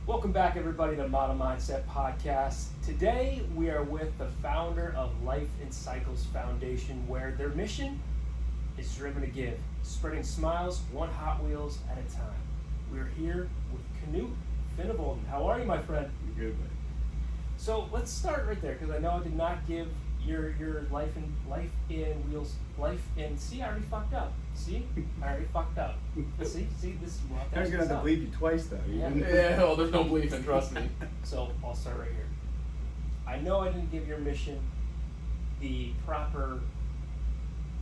Welcome back, everybody, to Model Mindset Podcast. Today, we are with the founder of Life in Cycles Foundation, where their mission is driven to give, spreading smiles one Hot Wheels at a time. We're here with Knut Finnevolden. How are you, my friend? I'm good, buddy. So let's start right there, because I know I did not give your life in. See, I already fucked up. See, I already fucked up. See, this. I was gonna have to bleep you twice, though. Yeah. Yeah, well, there's no belief in, trust me. So I'll start right here. I know I didn't give your mission the proper.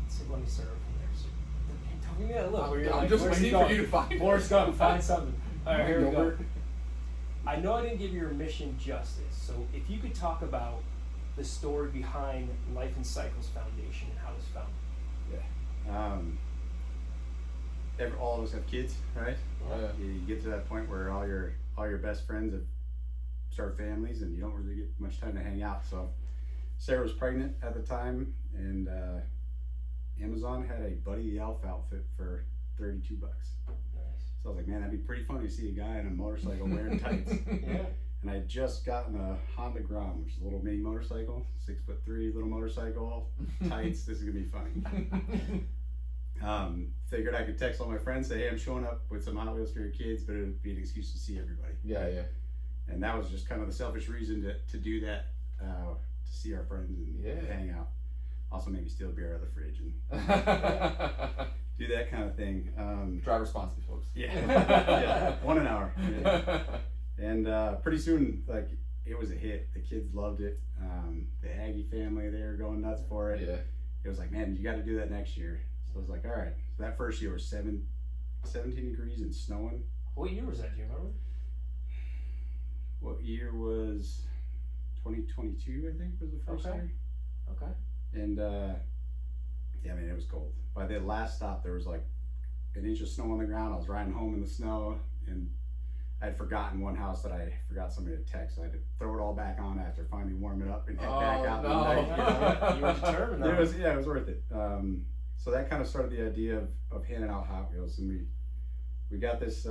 So let me start from there. So, don't give me that look. where you're I'm like, just where's he waiting for going? you to find Forrest Gump, find something. All right, here we go. Gilbert. I know I didn't give your mission justice. So if you could talk about the story behind Life in Cycles Foundation and how it was founded. All of us have kids, right? Yeah. You get to that point where all your best friends have started families, and you don't really get much time to hang out. So Sarah was pregnant at the time, and Amazon had a Buddy the Elf outfit for $32. Nice. So I was like, man, that'd be pretty funny to see a guy on a motorcycle wearing tights. Yeah. And I had just gotten a Honda Grom, which is a little mini motorcycle, 6'3" little motorcycle, tights. This is gonna be funny. Figured I could text all my friends, say, hey, I'm showing up with some Hot Wheels for your kids, but it would be an excuse to see everybody. Yeah. And that was just kind of the selfish reason to do that, to see our friends and hang out. Also maybe steal beer out of the fridge and do that kind of thing. Drive responsibly, folks. Yeah, 1 an hour. Yeah. And pretty soon, like, it was a hit. The kids loved it. The Aggie family, they were going nuts for it. Yeah. It was like, man, you got to do that next year. So I was like, all right. So that first year was 17 degrees and snowing. What year was that? Do you remember? What year was 2022? I think was the first Okay. year. Okay. And yeah, man, it was cold. By the last stop, there was like an inch of snow on the ground. I was riding home in the snow, and I had forgotten one house that I forgot somebody to text. I had to throw it all back on after finally warm it up and head back out. No. You were determined. It was worth it. So that kind of started the idea of handing out Hot Wheels, and we got this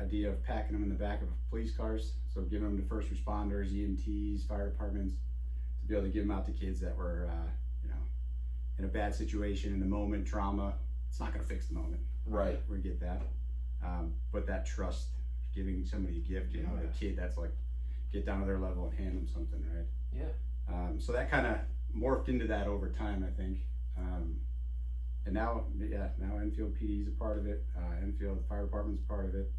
idea of packing them in the back of police cars, so giving them to first responders, EMTs, fire departments, to be able to give them out to kids that were in a bad situation, in the moment, trauma. It's not going to fix the moment. Right. We get that, but that trust, giving somebody a gift, a kid that's like, get down to their level and hand them something, right? Yeah. So that kind of morphed into that over time, I think. And now Enfield PD is a part of it. Enfield Fire Department's a part of it.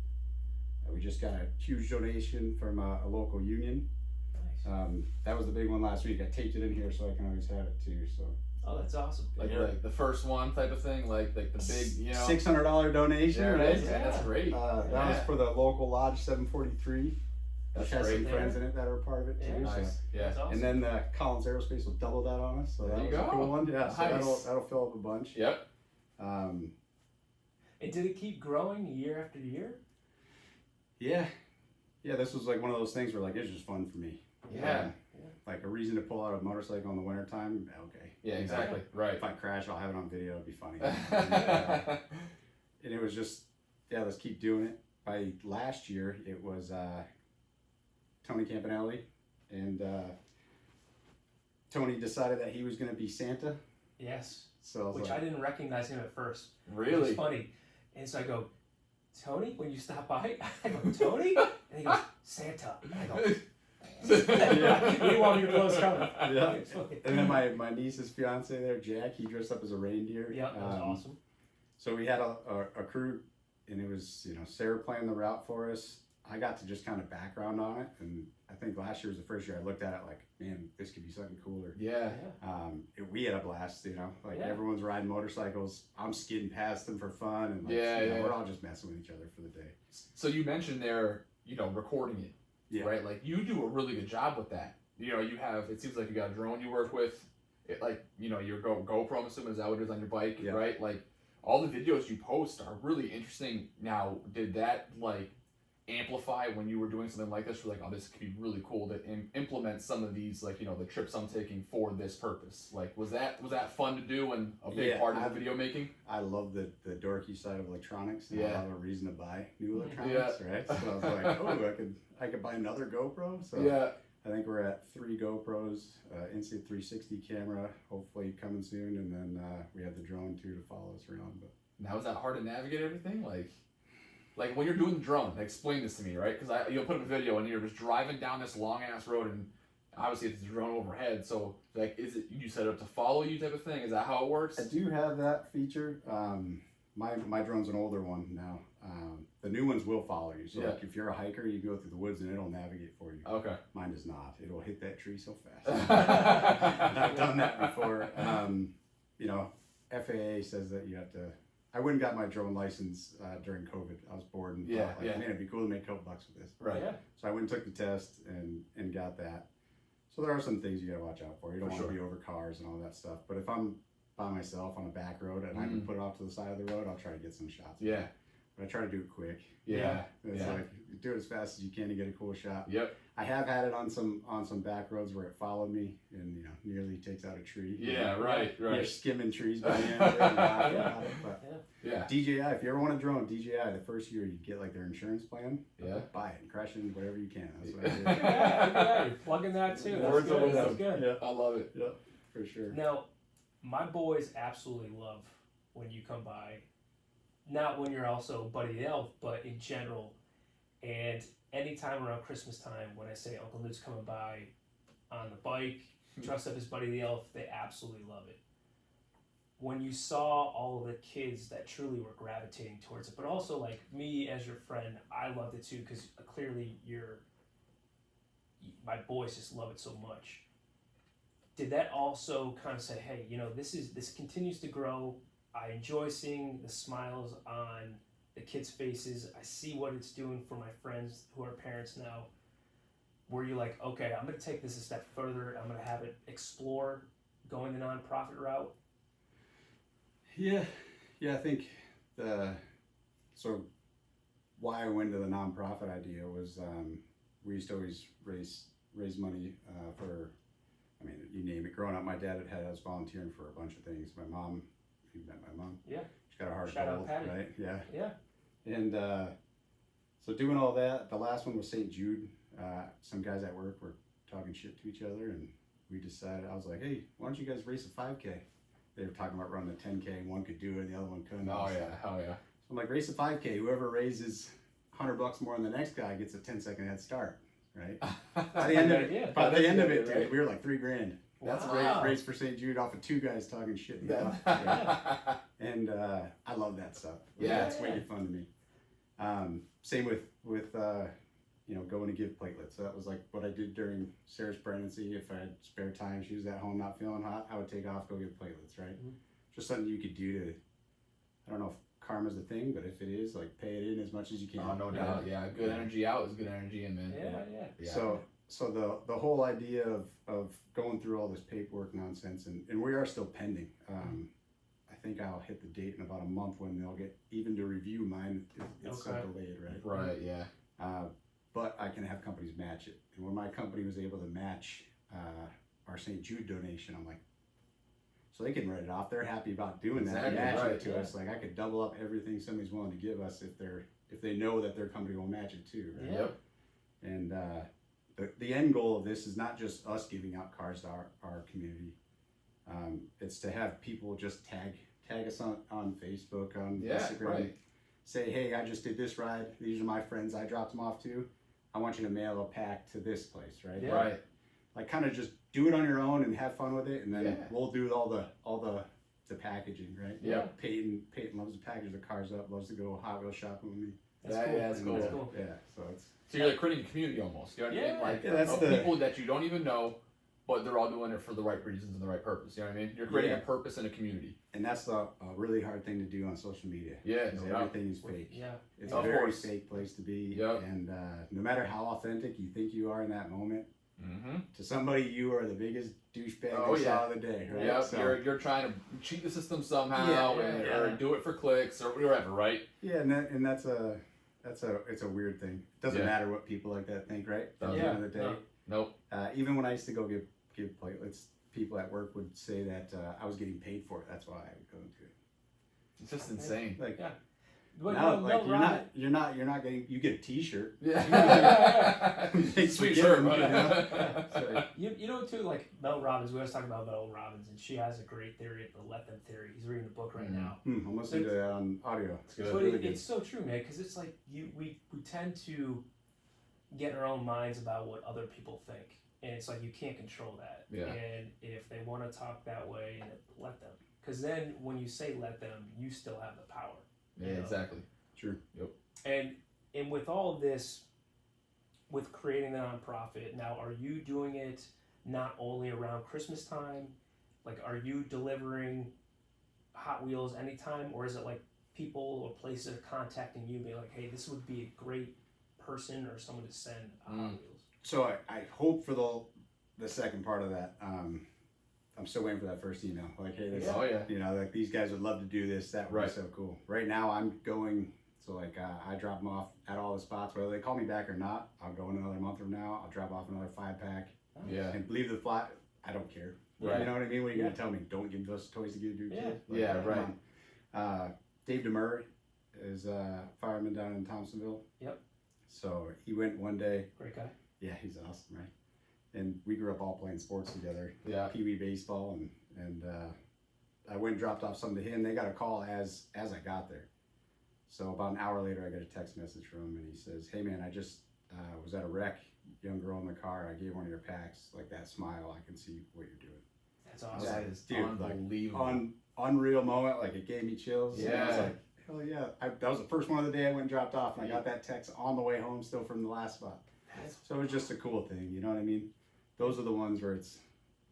We just got a huge donation from a local union. Nice. That was the big one last week. I taped it in here so I can always have it too. So Oh, that's awesome. Like the first one type of thing, like the big, $600 donation, Yeah, right? Yeah, that's great. That was for the local Lodge 743. That's Which has some great. friends in it that are part of it too. Yeah. So. Nice. Yeah. That's awesome. And then Collins Aerospace will double that on us, so There that you was a go. cool one. Yeah, so Nice. that'll fill up a bunch. Yep. And did it keep growing year after year? Yeah, this was like one of those things where like it's just fun for me. Yeah. Like a reason to pull out a motorcycle in the wintertime, okay. Yeah. Exactly. Right. If I crash, I'll have it on video. It'd be funny. Yeah. And it was just, let's keep doing it. By last year, it was Tony Campanelli, and Tony decided that he was going to be Santa. Yes. So Which I didn't recognize him at first. It was Really? funny. And so I go, Tony, when you stop by, I go, Tony? And he goes, Santa. And I go, you want me to blow his cover. Yeah. And then my niece's fiance there, Jack, he dressed up as a reindeer. Yeah, that was awesome. So we had a crew, and it was, Sarah playing the route for us. I got to just kind of background on it, and I think last year was the first year I looked at it like, man, this could be something cooler. Yeah. We had a blast, everyone's riding motorcycles. I'm skidding past them for fun, and we're all just messing with each other for the day. So you mentioned there, recording it. Yeah. Right. Like you do a really good job with that. You have. It seems like you got a drone you work with. It, your GoPro. I'm assuming is that what it is on your bike, right? Like all the videos you post are really interesting. Now, did that amplify when you were doing something like this? You're like, oh, this could be really cool to implement some of these, like, you know, the trips I'm taking for this purpose. Like, was that fun to do and a big part of the video making? I love the dorky side of electronics. And Yeah. I have a reason to buy new electronics, right? So I was like, oh, I could buy another GoPro. So Yeah. I think we're at 3 GoPros, Instant 360 camera, hopefully coming soon, and then we have the drone too to follow us around. But now, is that hard to navigate everything? Like when you're doing the drone, explain this to me, right? Because you'll put up a video and you're just driving down this long ass road, and obviously it's a drone overhead. So like, is it you set it up to follow you type of thing? Is that how it works? I do have that feature. My drone's an older one now. The new ones will follow you. So like if you're a hiker, you go through the woods and it'll navigate for you. Okay. Mine does not. It'll hit that tree so fast. I've done that before. You know, FAA says that you have to. I went and got my drone license during COVID. I was bored and thought, like, man, it'd be cool to make a couple bucks with this. Right. Yeah. So I went and took the test and got that. So there are some things you gotta watch out for. You don't want to be over cars and all that stuff. But if I'm by myself on a back road and I can put it off to the side of the road, I'll try to get some shots. Yeah. But I try to do it quick. Yeah. It's like do it as fast as you can to get a cool shot. Yep. I have had it on some back roads where it followed me and nearly takes out a tree. Yeah. Right. You're skimming trees by the end of it. And laughing about it, but Yeah. DJI, if you ever want a drone, DJI, the first year you get like their insurance plan. Yeah. Buy it and crash it into whatever you can. That's what I do. Yeah, you're plugging that too. That's Words good. over That's them. good. Yeah. I love it. Yeah, for sure. Now, my boys absolutely love when you come by. Not when you're also Buddy the Elf, but in general. And anytime around Christmas time, when I say Uncle Knut's coming by on the bike, dressed up as Buddy the Elf, they absolutely love it. When you saw all of the kids that truly were gravitating towards it, but also like me as your friend, I loved it too, because clearly my boys just love it so much. Did that also kind of say, hey, you know, this continues to grow. I enjoy seeing the smiles on the kids' faces. I see what it's doing for my friends who are parents now. Were you like, okay, I'm going to take this a step further. I'm going to have it explore going the nonprofit route? Yeah, I think why I went to the nonprofit idea was we used to always raise money for, I mean, you name it. Growing up, my dad had us volunteering for a bunch of things. My mom, you met my mom? Yeah. She's got a heart of Shout out gold, Patty. right? Yeah. Yeah. And so doing all that, the last one was St. Jude. Some guys at work were talking shit to each other, and we decided, I was like, hey, why don't you guys race a 5K? They were talking about running a 10K, and one could do it, and the other one couldn't. Oh yeah. Oh yeah. So I'm like, race a 5K. Whoever raises $100 more than the next guy gets a 10-second head start, right? By the end of it, That's dude, right? we were like $3,000. That's Wow. a race for St. Jude off of 2 guys talking shit. And I love that stuff. Yeah. It's wicked fun to me. Same with going to give platelets. So that was like what I did during Sarah's pregnancy. If I had spare time, she was at home not feeling hot, I would take off, go give platelets, right? Mhm. Just something you could do to, I don't know if karma's a thing, but if it is, like pay it in as much as you can. Oh, no doubt. Yeah, good energy out is good energy in, man. Yeah. So the whole idea of going through all this paperwork nonsense, and we are still pending. I think I'll hit the date in about a month when they'll get, even to review mine, it's so delayed, right? Right, yeah. But I can have companies match it. And when my company was able to match our St. Jude donation, I'm like, so they can write it off. They're happy about doing that, matching it to us. Like I could double up everything somebody's willing to give us if they know that their company will match it too, right? Yep. And the end goal of this is not just us giving out cars to our community. It's to have people just tag us on Facebook, on Instagram. Right. Say, hey, I just did this ride. These are my friends. I dropped them off to. I want you to mail a pack to this place, right? Yeah. Right. Like kind of just do it on your own and have fun with it, and then we'll do all the packaging, right? Yeah. Peyton loves to package the cars up. Loves to go Hot Wheels shopping with me. That's cool. That's cool. That's cool. Yeah. So it's. So you're like creating a community almost. You know what I mean? Like that's of people that you don't even know, but they're all doing it for the right reasons and the right purpose. You know what I mean? You're creating a purpose in a community. And that's a really hard thing to do on social media. Yeah, because no doubt. everything is fake. Yeah. It's Of a very course. fake place to be. Yep. And no matter how authentic you think you are in that moment, Mm-hmm. to somebody you are the biggest douchebag Oh, they yeah. saw of the day, right? Yep. So, You're trying to cheat the system somehow, Yeah, or do it for clicks or whatever, right? yeah, and that's a it's a weird thing. It doesn't matter what people like that think, right? At the end of the day. Nope. Even when I used to go give platelets, people at work would say that I was getting paid for it. That's why I would go to it. It's just insane. Like, But now, like you're not getting. You get a T-shirt. Yeah. Sweet shirt. You know too, like Mel Robbins. We always talk about Mel Robbins, and she has a great theory, the Let Them theory. He's reading the book right now. I'm listening to that on audio. It's good. But it's so true, man. Because it's like we tend to get in our own minds about what other people think, and it's like you can't control that. Yeah. And if they want to talk that way, and let them. Because then when you say let them, you still have the power. Yeah, exactly. True. Yep. And with all of this, with creating the nonprofit, now are you doing it not only around Christmas time? Like, are you delivering Hot Wheels anytime, or is it like people or places are contacting you, being like, "Hey, this would be a great person or someone to send Hot Wheels"? So I hope for the second part of that. I'm still waiting for that first email. Like, hey, this, you know, like these guys would love to do this. That would be so cool. Right now, I'm going. So like, I drop them off at all the spots, whether they call me back or not. I'll go in another month from now. I'll drop off another 5-pack. Yeah. And leave the flat. I don't care. Right. You know what I mean? What are you gonna tell me? Don't give those toys to give to your kids. Like, yeah. Right. Dave DeMurray is a fireman down in Thompsonville. Yep. So he went one day. Great guy. Yeah, he's awesome, right? And we grew up all playing sports together. Yeah. Pee wee baseball, and I went and dropped off something to him. They got a call as I got there. So about an hour later, I got a text message from him, and he says, "Hey man, I just was at a wreck. Young girl in the car. I gave one of your packs. Like that smile, I can see what you're doing." That's awesome. That is unbelievable. Like, unreal moment. Like it gave me chills. Yeah. And I was like, hell yeah. That was the first one of the day I went and dropped off, and I got that text on the way home, still from the last spot. So it was just a cool thing. You know what I mean? Those are the ones where it's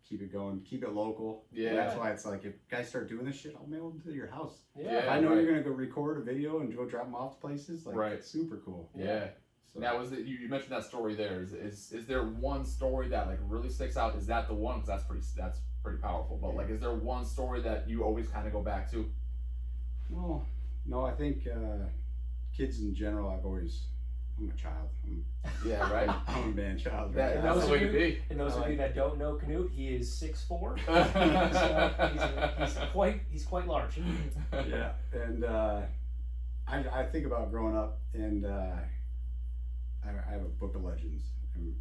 keep it going, keep it local. Yeah. And that's why it's like, if guys start doing this shit, I'll mail them to your house. Yeah. If I know you're gonna go record a video and go drop them off to places, like it's super cool. Yeah. So now, you mentioned that story there. Is there one story that like really sticks out? Is that the one? Because that's pretty powerful. But like, is there one story that you always kind of go back to? Well, no, I think kids in general, I'm a child. Right. I'm a man child. Right? That's the way to be. And those of you that don't know Knut, he is 6'4". So he's quite large. Yeah, and I think about growing up, and I have a book of legends, and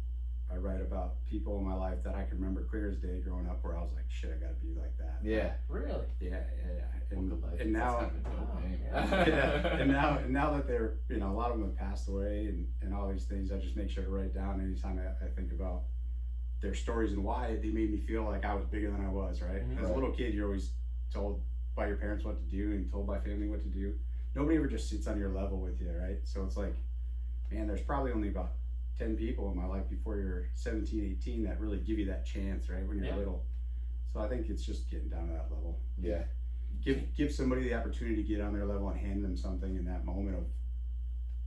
I write about people in my life that I can remember clear as day growing up, where I was like, shit, I gotta be like that. Yeah. Really? Yeah. And now, and now that they're, you know, a lot of them have passed away, and all these things, I just make sure to write down anytime I think about their stories and why they made me feel like I was bigger than I was, right? As a little kid, you're always told by your parents what to do and told by family what to do. Nobody ever just sits on your level with you, right? So it's like, man, there's probably only about 10 people in my life before you're 17, 18 that really give you that chance, right? When you're little. So I think it's just getting down to that level. Yeah. Give somebody the opportunity to get on their level and hand them something in that moment of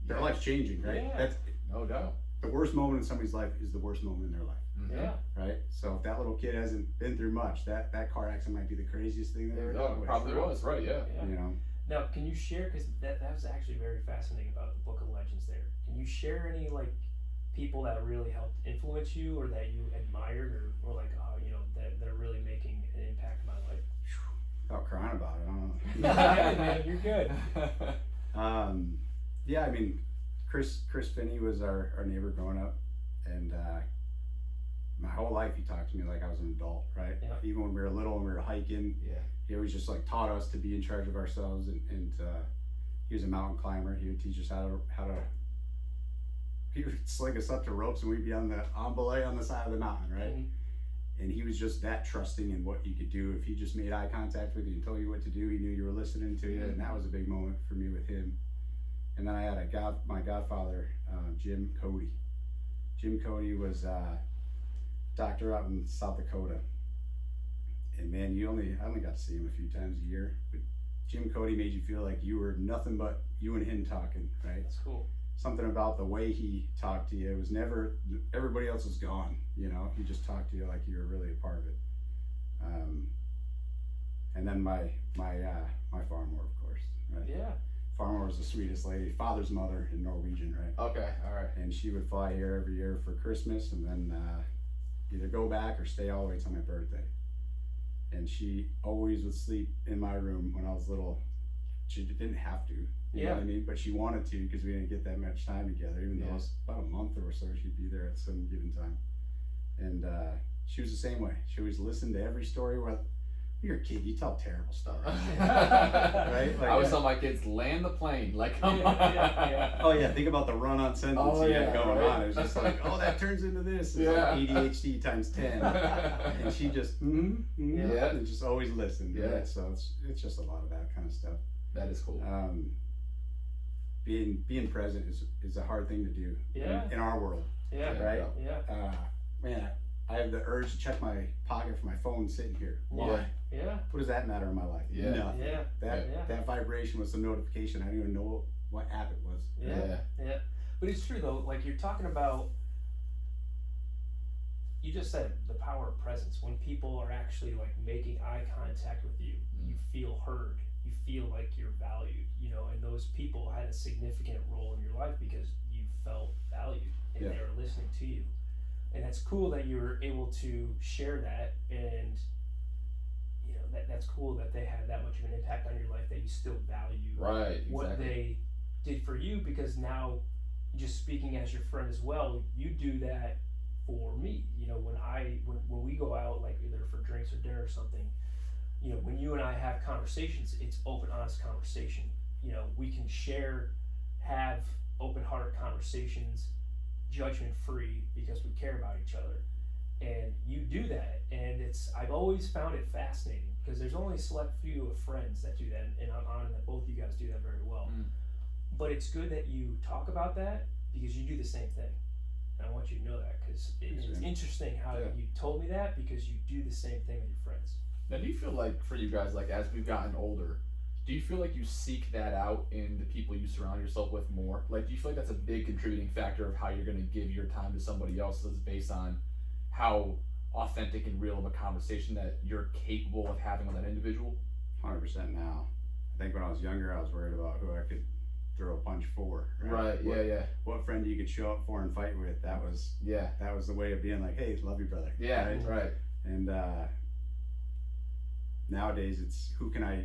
their life's changing, right? Yeah. That's no doubt. The worst moment in somebody's life is the worst moment in their life. Yeah. Right? So if that little kid hasn't been through much, that car accident might be the craziest thing they ever done. Probably was, right, yeah. You know. Now, can you share, because that was actually very fascinating about the Book of Legends there. Can you share any, like, people that really helped influence you or that you admired or like, oh, you know, that they're really making an impact in my life? Without crying about it, I don't know. Yeah, man, you're good. Yeah, I mean, Chris Finney was our neighbor growing up, and my whole life he talked to me like I was an adult, right? Yeah. Even when we were little and we were hiking, he always just like taught us to be in charge of ourselves, and he was a mountain climber. He would teach us how to he would sling us up to ropes, and we'd be on the belay on the side of the mountain, right? And he was just that trusting in what you could do. If he just made eye contact with you and told you what to do, he knew you were listening to you, and that was a big moment for me with him. And then I had my godfather, Jim Cody. Jim Cody was a doctor out in South Dakota. And man, I only got to see him a few times a year, but Jim Cody made you feel like you were nothing but you and him talking, right? That's cool. Something about the way he talked to you. It was never, everybody else was gone, you know? He just talked to you like you were really a part of it. And then my farm war, of course, right? Yeah. farmer was the sweetest lady, father's mother in Norwegian, right? Okay, all right. And she would fly here every year for Christmas and then either go back or stay all the way till my birthday. And she always would sleep in my room when I was little. She didn't have to, you know what I mean? But she wanted to because we didn't get that much time together, even though it was about a month or so she'd be there at some given time. And she was the same way. She always listened to every story. Well, you're a kid, you tell terrible stories. Right? Like, I always tell my kids, land the plane. Like, come on. Oh yeah, think about the run-on sentence you had going on. It was just like, oh, that turns into this. It's like ADHD times 10. And she just, and just always listened. Yeah. Right? So it's just a lot of that kind of stuff. That is cool. Being present is a hard thing to do in our world. Yeah. Right? Yeah. Man, I have the urge to check my pocket for my phone sitting here. Why? Yeah. What does that matter in my life? Yeah. Nothing. Yeah. That vibration was the notification. I didn't even know what app it was. Yeah. But it's true though, like you're talking about, you just said the power of presence. When people are actually like making eye contact with you, you feel heard, you feel like you're valued, you know, and those people had a significant role in your life because you felt valued and they were listening to you. And it's cool that you were able to share that, and you know that's cool that they had that much of an impact on your life that you still value what they did for you, because now, just speaking as your friend as well, you do that for me. You know, when we go out, like either for drinks or dinner or something, you know, when you and I have conversations, it's open, honest conversation. You know, we can have open heart conversations, judgment free, because we care about each other. And you do that, and I've always found it fascinating because there's only a select few of friends that do that, and I'm honored that both of you guys do that very well. But it's good that you talk about that because you do the same thing. And I want you to know that because it's interesting how you told me that, because you do the same thing with your friends. Now, do you feel like for you guys, like as we've gotten older, do you feel like you seek that out in the people you surround yourself with more? Like, do you feel like that's a big contributing factor of how you're going to give your time to somebody else is based on how authentic and real of a conversation that you're capable of having with that individual? 100% now. I think when I was younger, I was worried about who I could throw a punch for. Right. What friend you could show up for and fight with. That was the way of being like, hey, love you, brother. Yeah. Right. And nowadays, it's who can I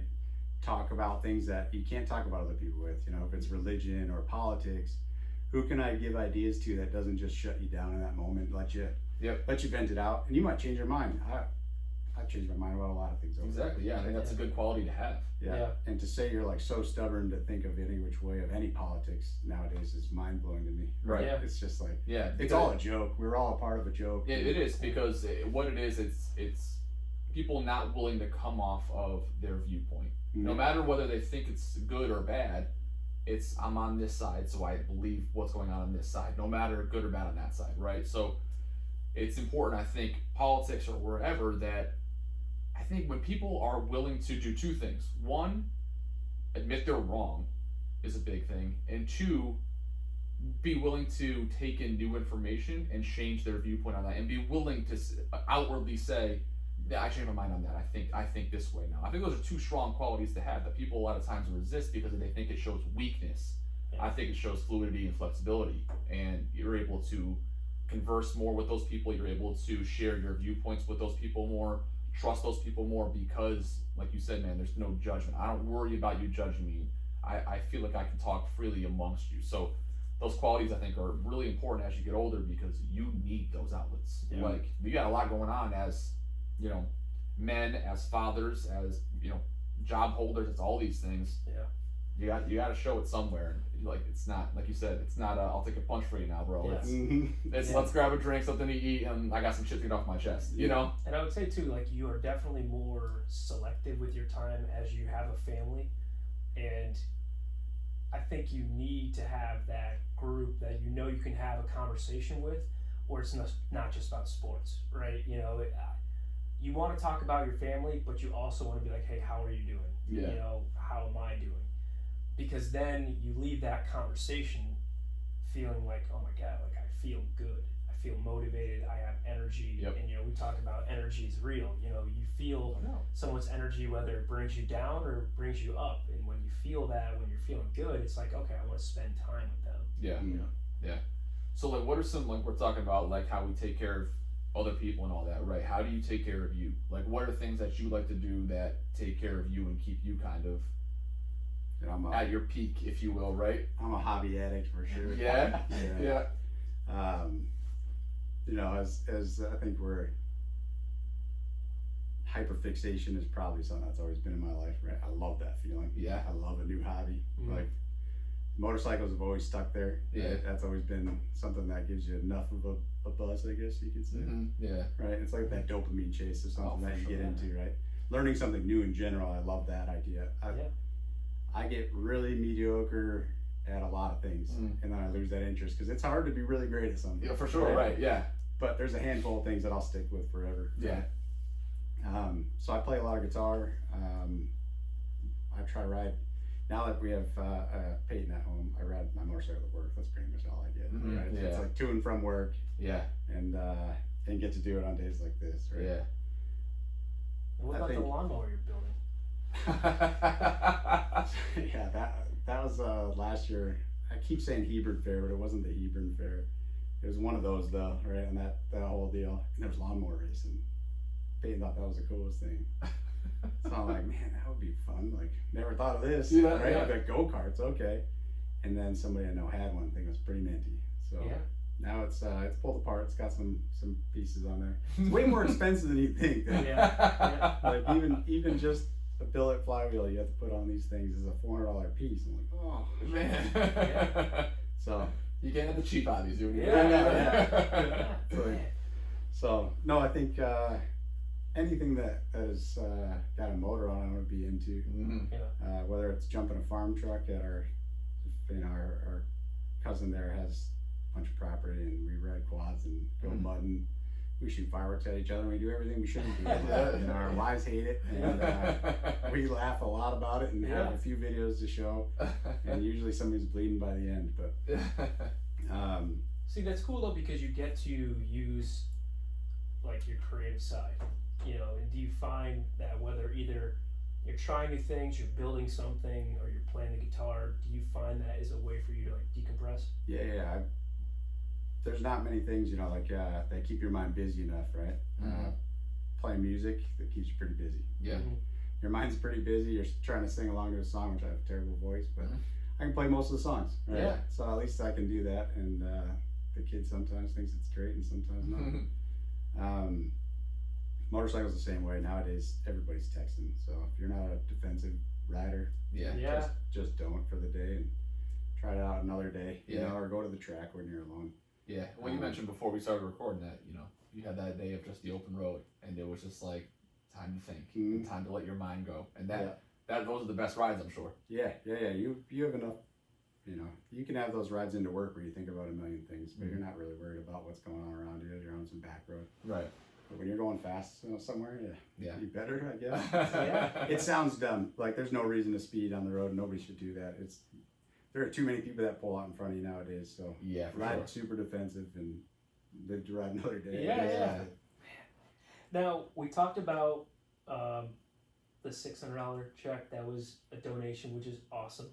talk about things that you can't talk about other people with, you know, if it's religion or politics, who can I give ideas to that doesn't just shut you down in that moment, let you vent it out, and you might change your mind. I've changed my mind about a lot of things. Exactly, I think that's a good quality to have. And to say you're like so stubborn to think of any which way of any politics nowadays is mind-blowing to me. Right. It's just like, because it's all a joke. We're all a part of a joke. Yeah, it is, because what it is, it's people not willing to come off of their viewpoint. No matter whether they think it's good or bad, it's I'm on this side, so I believe what's going on this side, no matter good or bad on that side, right? So it's important, I think, politics or wherever, that I think when people are willing to do two things. One, admit they're wrong is a big thing. And two, be willing to take in new information and change their viewpoint on that, and be willing to outwardly say, I changed my mind on that. I think this way now. I think those are two strong qualities to have that people a lot of times resist because they think it shows weakness. I think it shows fluidity and flexibility, and you're able to converse more with those people. You're able to share your viewpoints with those people more, trust those people more, because, like you said, man, there's no judgment. I don't worry about you judging me. I feel like I can talk freely amongst you. So those qualities, I think, are really important as you get older, because you need those outlets. Like, you got a lot going on as, you know, men, as fathers, as, you know, job holders. It's all these things. You got to show it somewhere. And like, it's not, like you said, it's not I'll take a punch for you now, bro. It's let's grab a drink, something to eat, and I got some shit to get off my chest, you know? And I would say too, like, you are definitely more selective with your time as you have a family, and I think you need to have that group that you know you can have a conversation with, where it's not just about sports, right? You know, you want to talk about your family, but you also want to be like, hey, how are you doing? You know, how am I doing? Because then you leave that conversation feeling like, oh my God, like I feel good. I feel motivated. I have energy. Yep. And, we talk about energy is real. You feel someone's energy, whether it brings you down or brings you up. And when you feel that, when you're feeling good, it's like, okay, I want to spend time with them. Yeah. Yeah. So like, what are some, like, we're talking about like how we take care of other people and all that, right? How do you take care of you? Like, what are things that you like to do that take care of you and keep you kind of at your peak, if you will, right? I'm a hobby addict for sure. Yeah. Yeah. As I think hyperfixation is probably something that's always been in my life, right? I love that feeling. Yeah. I love a new hobby. Mm-hmm. Like, motorcycles have always stuck there. Yeah. Right? That's always been something that gives you enough of a buzz, I guess you could say. Mm-hmm. Yeah. Right? It's like that dopamine chase of something that you get into, right? Learning something new in general, I love that idea. I get really mediocre at a lot of things, and then I lose that interest because it's hard to be really great at something. Yeah, for sure, right? Yeah. But there's a handful of things that I'll stick with forever. Yeah. So I play a lot of guitar. I try to ride. Now that we have Peyton at home, I ride my motorcycle to work. That's pretty much all I get. Mm-hmm. Right? Yeah. It's like to and from work. Yeah. And get to do it on days like this. Right? Yeah. And what about the lawnmower you're building? Yeah, that was last year. I keep saying Hebron Fair, but it wasn't the Hebron Fair. It was one of those though, right? And that whole deal. And there was lawnmower racing. Peyton thought that was the coolest thing. So I'm like, man, that would be fun. Like, never thought of this. Yeah, right? yeah. Like go-karts, okay. And then somebody I know had one. I think it was pretty minty. So now it's pulled apart. It's got some pieces on there. It's way more expensive than you think. Yeah. Like even just a billet flywheel you have to put on these things is a $400 piece. I'm like, oh Man. So you can't have the cheap hobbies, dude. So no, I think anything that has got a motor on it I would be into. Mm-hmm. Whether it's jumping a farm truck at our cousin there has a bunch of property and we ride quads and go mudding. We shoot fireworks at each other and we do everything we shouldn't do. Our wives hate it and we laugh a lot about it and have a few videos to show, and usually somebody's bleeding by the end. But see, that's cool though, because you get to use like your creative side, and do you find that whether either you're trying new things, you're building something, or you're playing the guitar, do you find that is a way for you to like decompress? Yeah. There's not many things, that keep your mind busy enough, right? Playing music, that keeps you pretty busy. Yeah. Your mind's pretty busy. You're trying to sing along to a song, which I have a terrible voice, but I can play most of the songs. Right? Yeah. So at least I can do that, and the kid sometimes thinks it's great and sometimes not. Motorcycles the same way. Nowadays, everybody's texting. So if you're not a defensive rider, just don't for the day and try it out another day. Or go to the track when you're alone. Yeah. Well, you mentioned before we started recording that you had that day of just the open road, and it was just like time to think, and time to let your mind go, and that those are the best rides, I'm sure. Yeah. You have enough. You can have those rides into work where you think about a million things, but you're not really worried about what's going on around you. You're on some back road. Right. But when you're going fast somewhere, you better, I guess. Yeah. It sounds dumb. Like there's no reason to speed on the road. Nobody should do that. There are too many people that pull out in front of you nowadays. So ride super defensive and live to ride another day. Yeah. Now we talked about the $600 check. That was a donation, which is awesome.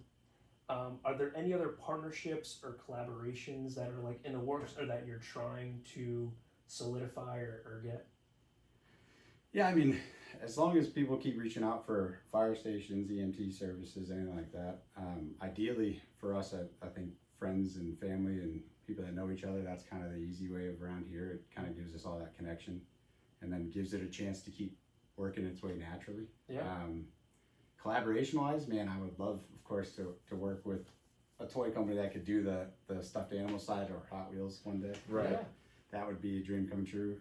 Are there any other partnerships or collaborations that are like in the works or that you're trying to solidify or get? Yeah, I mean, as long as people keep reaching out for fire stations, EMT services, anything like that, ideally for us, I think friends and family and people that know each other, that's kind of the easy way of around here. It kind of gives us all that connection and then gives it a chance to keep working its way naturally. Collaboration wise, man, I would love, of course, to work with a toy company that could do the stuffed animal side or Hot Wheels one day. Right. Yeah. That would be a dream come true.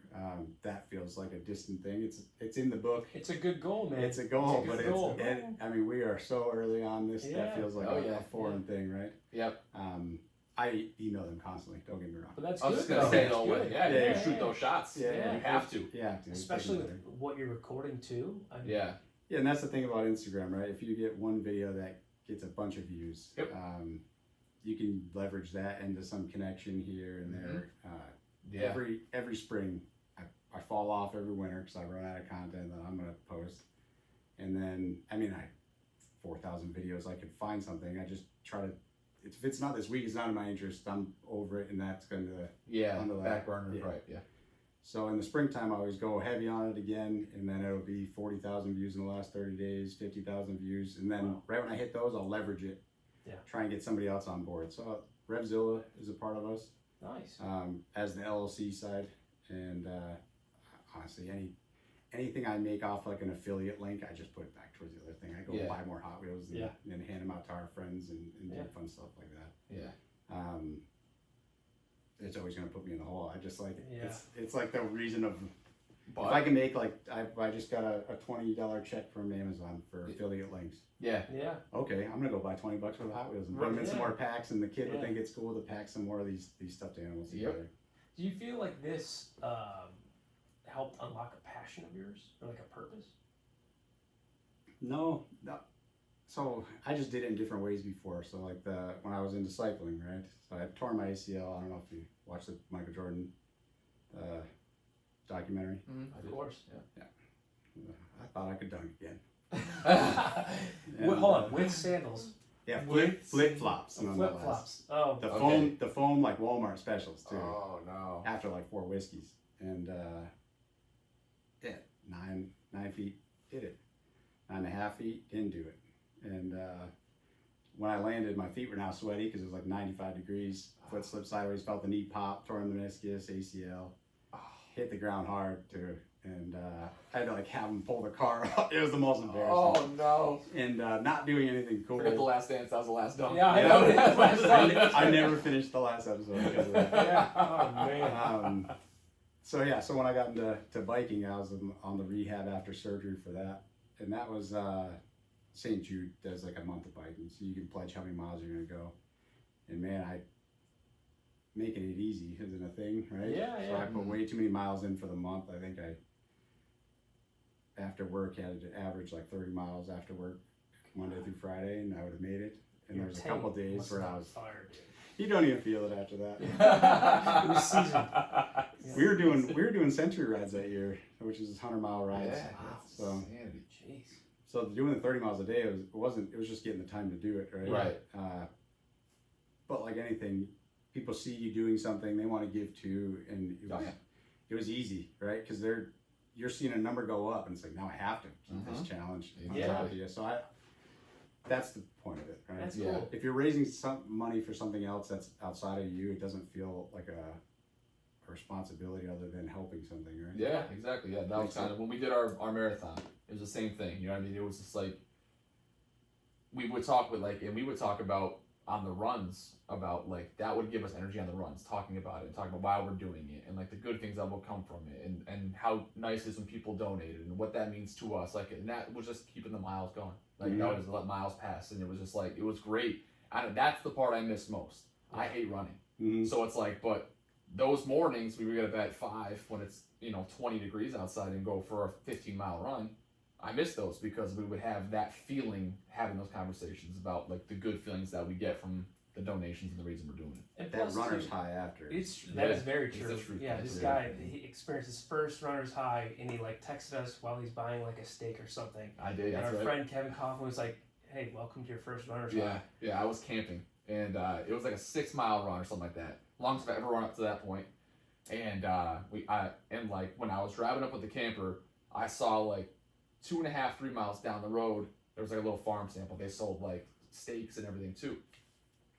That feels like a distant thing. It's in the book. It's a good goal, man. It's a goal, It's a good goal. I mean, we are so early on this. That feels like a foreign thing, right? Yep. I email them constantly. Don't get me wrong. But that's I was good. just gonna say though, you shoot yeah. those shots. Yeah. You have to. Yeah, Especially with what you're recording too. I mean, Yeah, and that's the thing about Instagram, right? If you get one video that gets a bunch of views, you can leverage that into some connection here and there. Yeah. Every spring, I fall off every winter because I run out of content that I'm gonna post. And then, I mean, 4,000 videos. I could find something. I just try to. If it's not this week, it's not in my interest. I'm over it, and that's going to on the back burner, right? Yeah. So in the springtime, I always go heavy on it again, and then it'll be 40,000 views in the last 30 days, 50,000 views, and then right when I hit those, I'll leverage it. Yeah. Try and get somebody else on board. So Revzilla is a part of us. Nice. As the LLC side, and honestly, anything I make off like an affiliate link, I just put it back towards the other thing. I go buy more Hot Wheels and hand them out to our friends and do fun stuff like that. Yeah. It's always gonna put me in the hole. I just like Yeah. it's like the reason of But, if I can make like I just got a $20 check from Amazon for affiliate links. Yeah. Yeah. Okay, I'm gonna go buy $20 worth of Hot Wheels and put them in some Yeah. more packs, and the kid would Yeah. think it's cool to pack some more of these stuffed animals together. Do you feel like this helped unlock a passion of yours or like a purpose? No. So I just did it in different ways before. So like when I was into cycling, right? So I tore my ACL. I don't know if you watched the Michael Jordan documentary. Of course. Yeah. I thought I could dunk again. Well, hold on, with sandals. Yeah, With flip flops. Flip flops. Oh, The foam like Walmart specials too. Oh no. After like 4 whiskeys, and 9 feet did it. 9.5 feet didn't do it. And when I landed, my feet were now sweaty because it was like 95 degrees. Foot slipped sideways, felt the knee pop, torn the meniscus, ACL. Hit the ground hard too, and I had to like have him pull the car up. It was the most embarrassing. Oh no. And not doing anything cool. Forget the last dance. That was the last dunk. Yeah, I know. That's what I thought. I never finished the last episode because of that. Yeah. Oh man. So when I got into biking, I was on the rehab after surgery for that, and that was St. Jude does like a month of biking, so you can pledge how many miles you're gonna go. And man, making it easy isn't a thing, right? Yeah, So I put way too many miles in for the month. I think after work had to average like 30 miles after work, Monday through Friday, and I would have made it. And there was a couple days where I was fired. You don't even feel it after that. It was seasoned. We were doing century rides that year, which is 100-mile rides. Yeah. So Jeez. So doing the 30 miles a day, it was just getting the time to do it, right? Right. But like anything, people see you doing something, they want to give to, and it was easy, right? Because you're seeing a number go up, and it's like, now I have to keep this challenge on top of you. So that's the point of it, right? That's cool. If you're raising some money for something else that's outside of you, it doesn't feel like a responsibility other than helping something, right? Yeah, exactly. Yeah, that was kind of when we did our marathon. It was the same thing. You know what I mean? It was just like we would talk about on the runs about like that would give us energy on the runs, talking about it and talking about why we're doing it and like the good things that will come from it and how nice it is when people donated and what that means to us. Like, and that was just keeping the miles going. Like that was let miles pass, and it was just like it was great. That's the part I miss most. I hate running, so it's like, but those mornings we would get up at 5 when it's 20 degrees outside and go for a 15-mile run. I miss those because we would have that feeling, having those conversations about like the good feelings that we get from the donations and the reason we're doing it. And that runner's high after. That is very true. Yeah, this guy, he experienced his first runner's high, and he like texted us while he's buying like a steak or something. I did. And that's our right. friend Kevin Coughlin was like, "Hey, welcome to your first runner's high." Yeah. I was camping, and it was like a 6-mile run or something like that. Longest I've ever run up to that point. And like when I was driving up with the camper, I saw like 2.5, 3 miles down the road, there was like a little farm sample. They sold like steaks and everything too.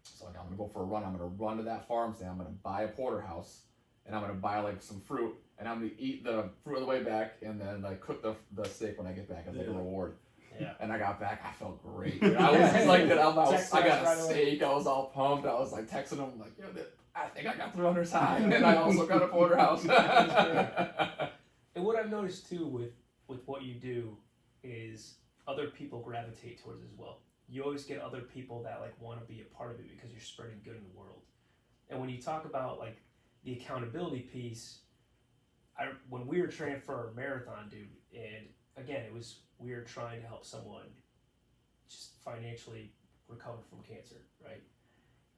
So like, I'm gonna go for a run. I'm gonna run to that farm stand. I'm gonna buy a porterhouse, and I'm gonna buy like some fruit, and I'm gonna eat the fruit on the way back, and then like cook the steak when I get back as like a reward. Yeah. And I got back, I felt great. Dude. I was just like that. I got a steak. I was all pumped. I was like texting him like, I think I got the runner's high, and I also got a porterhouse. And what I've noticed too with what you do is other people gravitate towards it as well. You always get other people that like want to be a part of it because you're spreading good in the world. And when you talk about like the accountability piece, when we were training for our marathon, dude, and again, we were trying to help someone just financially recover from cancer, right?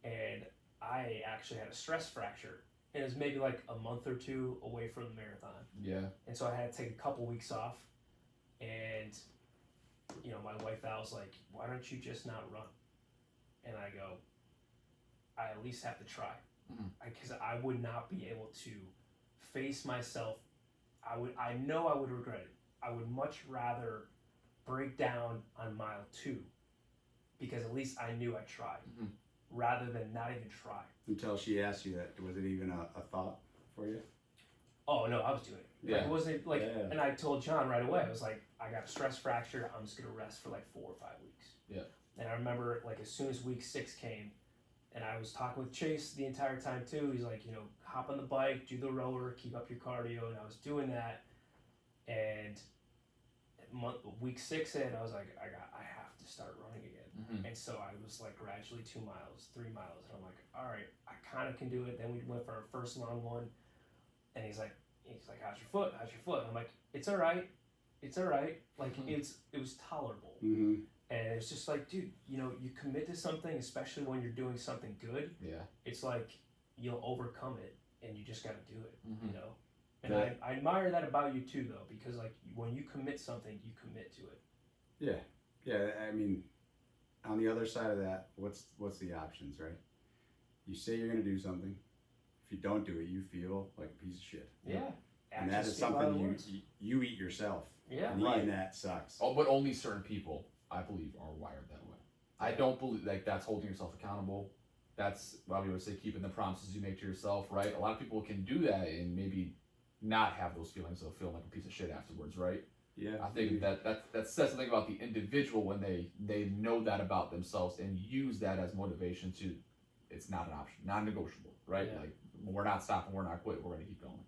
and I actually had a stress fracture. And it was maybe like a month or two away from the marathon. Yeah. And so I had to take a couple weeks off. And, you know, my wife Val was like, why don't you just not run? And I go, I at least have to try. Because I would not be able to face myself. I know I would regret it. I would much rather break down on mile 2 because at least I knew I tried rather than not even try. Until she asked you that, was it even a thought for you? Oh no, I was doing it. Yeah. Like, it wasn't like, Yeah. and I told John right away, I was like, I got a stress fracture, I'm just gonna rest for like 4 or 5 weeks. Yeah. And I remember like as soon as week 6 came, and I was talking with Chase the entire time too, he's like, you know, hop on the bike, do the rower, keep up your cardio, and I was doing that, and week 6 in, I was like, I have to start running again. And so I was like gradually 2 miles, 3 miles, and I'm like, all right, I kind of can do it. Then we went for our first long one, and he's like, how's your foot? How's your foot? And I'm like, it's all right. Like it was tolerable. And it's just like, dude, you know, you commit to something, especially when you're doing something good. Yeah. It's like you'll overcome it, and you just got to do it. You know. And Yeah. I admire that about you too, though, because like when you commit something, you commit to it. Yeah. I mean, on the other side of that, what's the options, right? You say you're gonna do something. If you don't do it, you feel like a piece of shit. Yeah. And that is something you eat yourself. Yeah. And eating that sucks. Oh, but only certain people, I believe, are wired that way. I don't believe like that's holding yourself accountable. That's why we would say keeping the promises you make to yourself, right? A lot of people can do that and maybe not have those feelings of feeling like a piece of shit afterwards, right? Yeah. I think that says something about the individual when they know that about themselves and use that as motivation to, it's not an option, non-negotiable, right? Yeah. Like we're not stopping, we're not quitting, we're gonna keep going.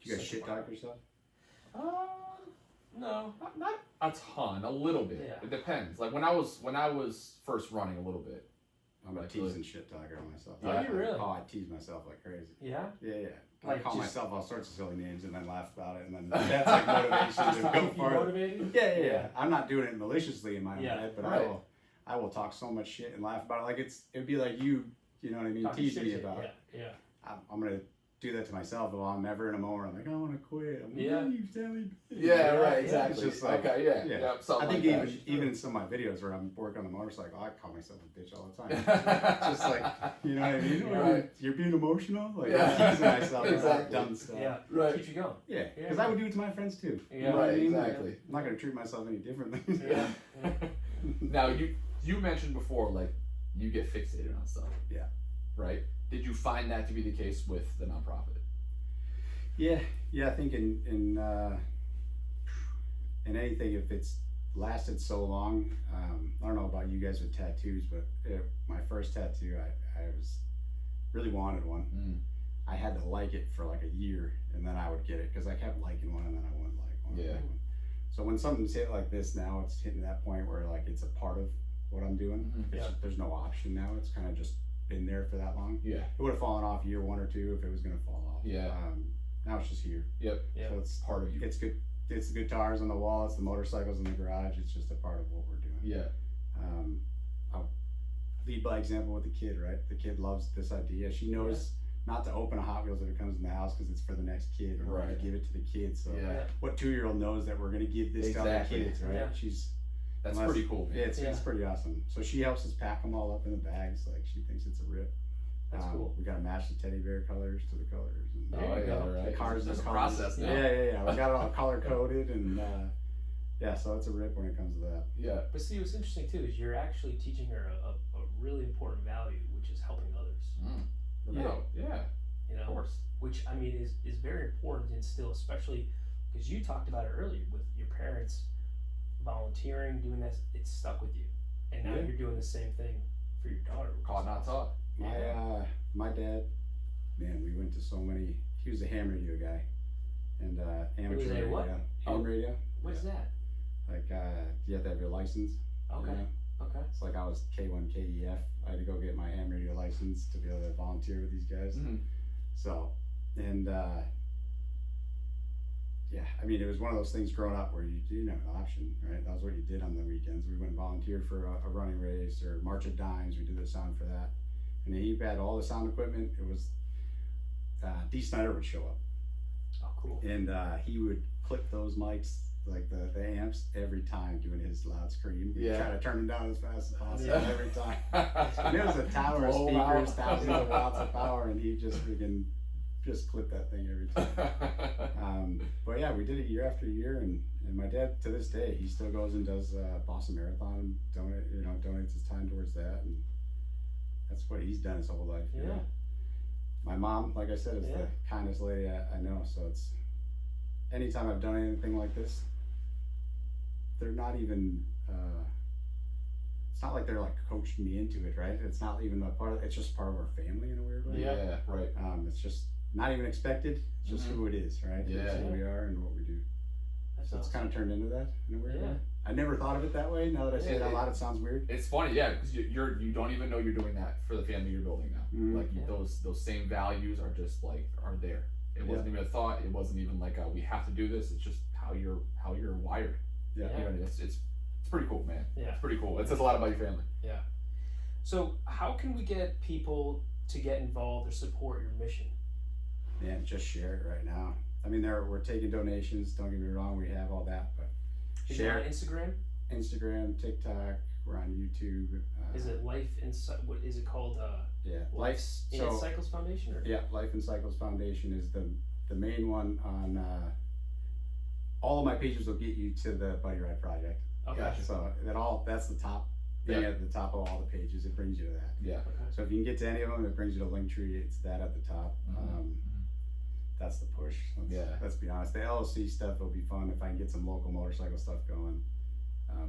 You guys shit talk yourself? No. Not a ton, a little bit. Yeah. It depends. Like when I was first running a little bit. I'm a Like, teasing shit talker on myself. Are you really? Oh, I tease myself like crazy. Yeah. Yeah. I Like call just- myself all sorts of silly names and then laugh about it, and then that's like motivation to go Keep you further. motivated? Yeah. I'm not doing it maliciously in my own Yeah, head, but right. I will talk so much shit and laugh about it. Like it'd be like you know what I mean, Talking tease shit me to you. about it. Yeah. I'm gonna do that to myself. While I'm ever in a moment where I'm like, I want to quit. I'm like, Yeah. you silly bitch. Yeah, right, yeah. exactly. It's just like, okay, yeah. yeah. Something I think like that. even in some of my videos where I'm working on the motorcycle, I call myself a bitch all the time. It's just like, you know what I mean? Right. You're being emotional. Like Yeah. I'm teasing myself about Exactly. dumb stuff. Yeah. Right. Keeps you going. Yeah, Yeah. because I would do it to my friends too. Yeah. You know what I Right, mean? Like, exactly. I'm not gonna treat myself any differently. Yeah. Now you mentioned before like you get fixated on stuff. Yeah. Right? Did you find that to be the case with the nonprofit? Yeah. I think in anything, if it's lasted so long, I don't know about you guys with tattoos, but my first tattoo, I was really wanted one. I had to like it for like a year, and then I would get it because I kept liking one, and then I wouldn't like one. Yeah. So when something's hit like this now, it's hitting that point where like it's a part of what I'm doing. Yeah. There's no option now. It's kind of just been there for that long. Yeah. It would have fallen off year 1 or 2 if it was gonna fall off. Yeah. Now it's just here. Yep. Yeah. So it's Part of you. It's good. It's the guitars on the wall. It's the motorcycles in the garage. It's just a part of what we're doing. Yeah. I'll lead by example with the kid. Right. The kid loves this idea. She knows not to open a Hot Wheels if it comes in the house because it's for the next kid. Or we're Right. gonna give it to the kids. So Yeah. what 2-year-old knows that we're gonna give this to other Exactly. kids, right? Yeah. That's Unless- pretty cool, man. Yeah, it's pretty awesome. So she helps us pack them all up in the bags. Like she thinks it's a rip. That's cool. We gotta match the teddy bear colors to the colors. And There Oh you yeah, go. right. the cars, There's a cars. process now. Yeah. We got it all color coded, and so it's a rip when it comes to that. Yeah. But see, what's interesting too is you're actually teaching her a really important value, which is helping others. No. Yeah. You know, Of course. which I mean is very important to instill, especially because you talked about it earlier with your parents volunteering, doing this. It's stuck with you, and now Yeah. you're doing the same thing for your daughter. which Caught is not awesome. taught. My dad, man, we went to so many. He was a ham radio guy, and amateur was a radio. what? Ham Oh. radio. What's that? Like you have to have your license. Okay. You know? Okay. It's like I was K1 KEF. I had to go get my ham radio license to be able to volunteer with these guys. So, and I mean, it was one of those things growing up where you didn't have an option, right? That was what you did on the weekends. We went and volunteered for a running race or March of Dimes. We did the sound for that. and he had all the sound equipment. It was Dee Snyder would show up, Oh, cool. and he would clip those mics, like the amps, every time doing his loud scream. He'd Yeah. try to turn them down as fast as possible Yeah. every time. And it was a tower of Oh, speakers, wow. thousands of watts of power, and he just freaking just clipped that thing every time. But yeah, we did it year after year, and my dad, to this day, he still goes and does Boston Marathon, donates his time towards that, and that's what he's done his whole life. you Yeah. know. My mom, like I said, is Yeah. the kindest lady I know, so it's anytime I've done anything like this, they're not even it's not like they're like coaching me into it, right? It's not even a part of, it's just part of our family in a weird way. Yeah, right. It's just not even expected. It's just who it is, right? Yeah. It's who we are and what we do. That's So it's awesome. kind of turned into that in a weird Yeah. way. I never thought of it that way. Now that I say it out loud, it sounds weird. It's funny, yeah, because you don't even know you're doing that for the family you're building now. Mhm. Like Yeah. those same values are just like are there. It wasn't even a thought. It wasn't even like we have to do this. It's just how you're wired. Yeah. Yeah. You know, it's pretty cool, man. Yeah. It's pretty cool. It says a lot about your family. So, how can we get people to get involved or support your mission? Man, just share it right now. I mean, we're taking donations. Don't get me wrong, we have all that, but Is share it on Instagram? Instagram, TikTok. We're on YouTube. Is it Life in what is it called? Yeah, Life's in so- Cycles Foundation, or Yeah, Life and Cycles Foundation is the main one on. All of my pages will get you to the Buddy Ride Project. okay. Gotcha. So that's the top thing at the top of all the pages. It brings you to that. Yeah. Okay. So if you can get to any of them, it brings you to Linktree. It's that at the top. Mhm. That's the push. Let's be honest. The LLC stuff will be fun if I can get some local motorcycle stuff going,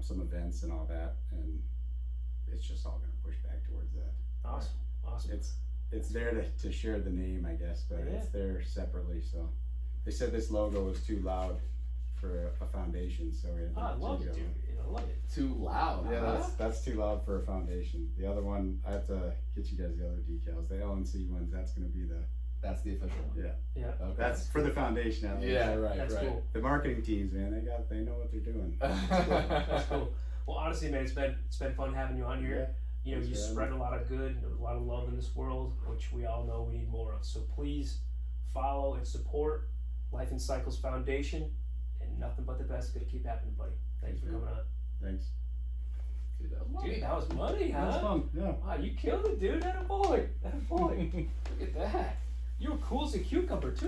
some events and all that, and it's just all gonna push back towards that. Awesome. It's there to share the name, I guess, but Yeah. it's there separately. So they said this logo was too loud for a foundation, so we had to I love change it, over. dude. I love it. Too loud. Yeah, huh? that's too loud for a foundation. The other one, I have to get you guys the other details. The LNC ones, that's gonna be That's the official one. yeah. Yeah. Okay. That's for the foundation. At least. Yeah, right, That's right. cool. The marketing teams, man, they know what they're doing. That's cool. Well, honestly, man, it's been fun having you on here. You know, Thanks you for having spread a lot of good, a lot of love in this world, which we all know we need more of. So please follow and support Life in Cycles Foundation, and nothing but the best is gonna keep happening, buddy. Thanks for coming on. Thanks. Dude, that was money. Dude, that was money, That was huh? fun. Yeah. Wow, you killed it, dude. That a boy. Look at that. You were cool as a cucumber too.